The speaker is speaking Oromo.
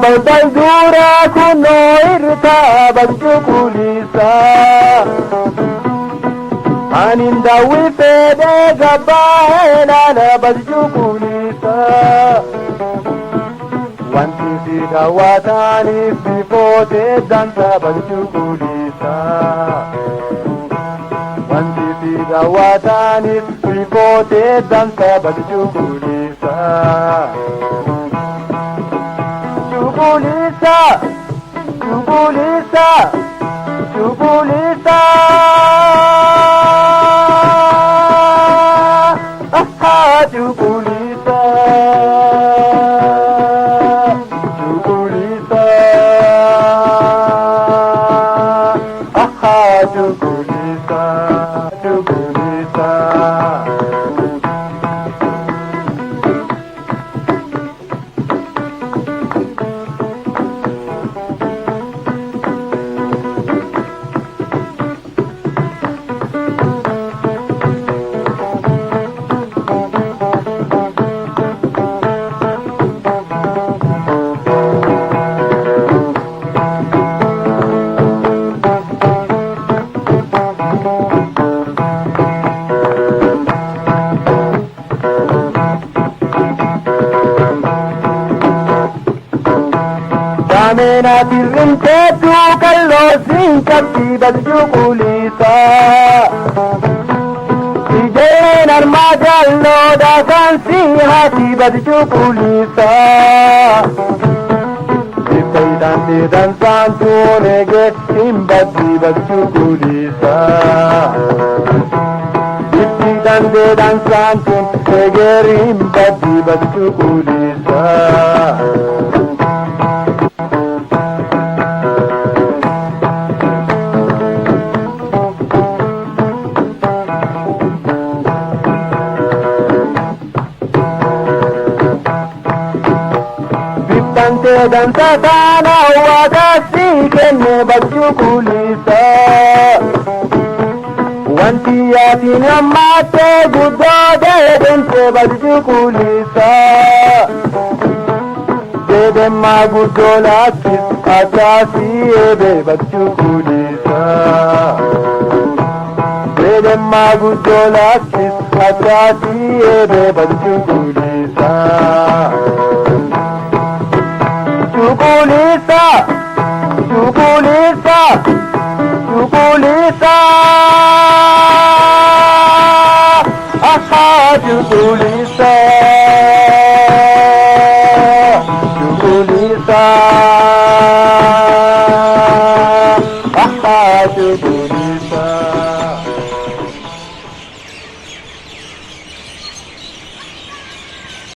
Balbal dura kuno irta bantu kulisa Aninda wifede gabaela la bantu kulisa Wanti sida watani bifote danta bantu kulisa Wanti sida watani bifote danta bantu kulisa Jubulisa, Jubulisa, Jubulisa, aha, Jubulisa, Jubulisa, aha, Jubulisa, Jubulisa. Amena tirrinte tu kallo sin kapti balju kulisa Ijen armajallo da kansi hati balju kulisa Ipaidan dan santu nege simbati balju kulisa Ipaidan dan santu nege rimbati balju kulisa dansa tana wadasi kenne balju kulisa wanti yatin ammate guddo dedente balju kulisa dedemma guddo lakis atasi ebe balju kulisa dedemma guddo lakis atasi ebe balju kulisa Jubulisa, Jubulisa, Jubulisa, aha, Jubulisa, Jubulisa, aha, Jubulisa.